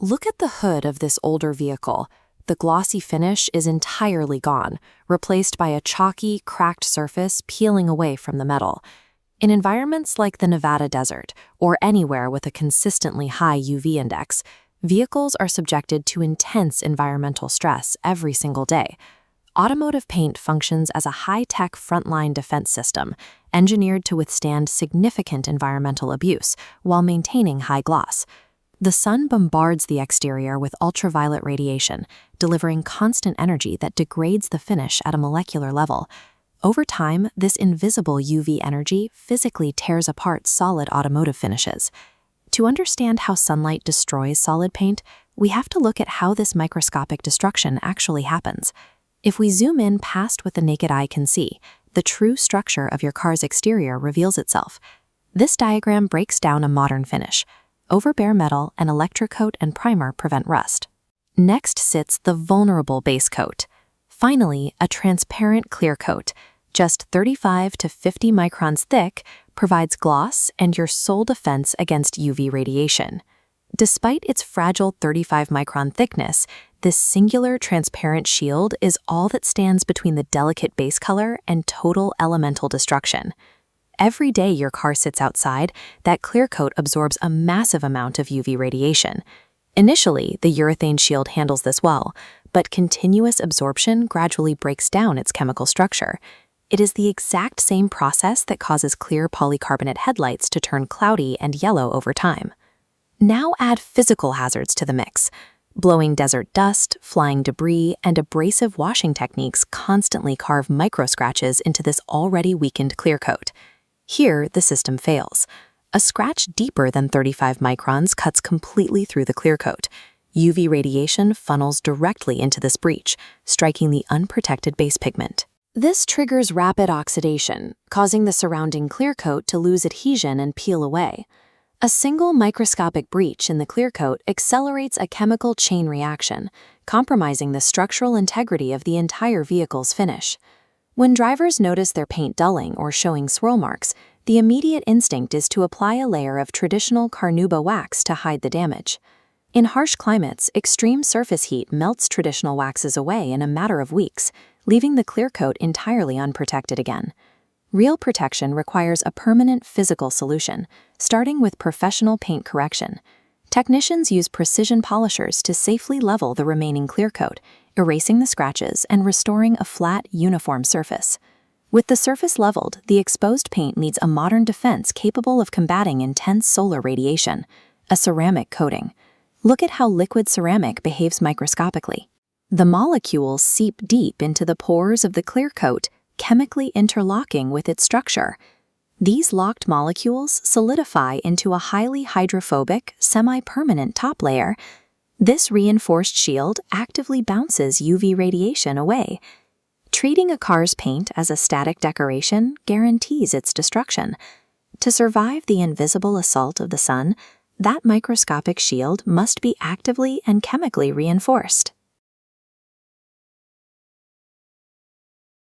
Look at the hood of this older vehicle. The glossy finish is entirely gone, replaced by a chalky, cracked surface peeling away from the metal. In environments like the Nevada desert, or anywhere with a consistently high UV index, vehicles are subjected to intense environmental stress every single day. Automotive paint functions as a high-tech frontline defense system, engineered to withstand significant environmental abuse while maintaining high gloss. The sun bombards the exterior with ultraviolet radiation, delivering constant energy that degrades the finish at a molecular level. Over time, this invisible UV energy physically tears apart solid automotive finishes. To understand how sunlight destroys solid paint, we have to look at how this microscopic destruction actually happens. If we zoom in past what the naked eye can see, the true structure of your car's exterior reveals itself. This diagram breaks down a modern finish. Over bare metal, an electrocoat and primer prevent rust. Next sits the vulnerable base coat. Finally, a transparent clear coat, just 35 to 50 microns thick, provides gloss and your sole defense against UV radiation. Despite its fragile 35-micron thickness, this singular transparent shield is all that stands between the delicate base color and total elemental destruction. Every day your car sits outside, that clear coat absorbs a massive amount of UV radiation. Initially, the urethane shield handles this well, but continuous absorption gradually breaks down its chemical structure. It is the exact same process that causes clear polycarbonate headlights to turn cloudy and yellow over time. Now add physical hazards to the mix. Blowing desert dust, flying debris, and abrasive washing techniques constantly carve micro-scratches into this already weakened clear coat. Here, the system fails. A scratch deeper than 35 microns cuts completely through the clear coat. UV radiation funnels directly into this breach, striking the unprotected base pigment. This triggers rapid oxidation, causing the surrounding clear coat to lose adhesion and peel away. A single microscopic breach in the clear coat accelerates a chemical chain reaction, compromising the structural integrity of the entire vehicle's finish. When drivers notice their paint dulling or showing swirl marks, the immediate instinct is to apply a layer of traditional carnauba wax to hide the damage. In harsh climates, extreme surface heat melts traditional waxes away in a matter of weeks, leaving the clear coat entirely unprotected again. Real protection requires a permanent physical solution, starting with professional paint correction. Technicians use precision polishers to safely level the remaining clear coat, erasing the scratches and restoring a flat, uniform surface. With the surface leveled, the exposed paint needs a modern defense capable of combating intense solar radiation, a ceramic coating. Look at how liquid ceramic behaves microscopically. The molecules seep deep into the pores of the clear coat, chemically interlocking with its structure. These locked molecules solidify into a highly hydrophobic, semi-permanent top layer. This reinforced shield actively bounces UV radiation away. Treating a car's paint as a static decoration guarantees its destruction. To survive the invisible assault of the sun, that microscopic shield must be actively and chemically reinforced.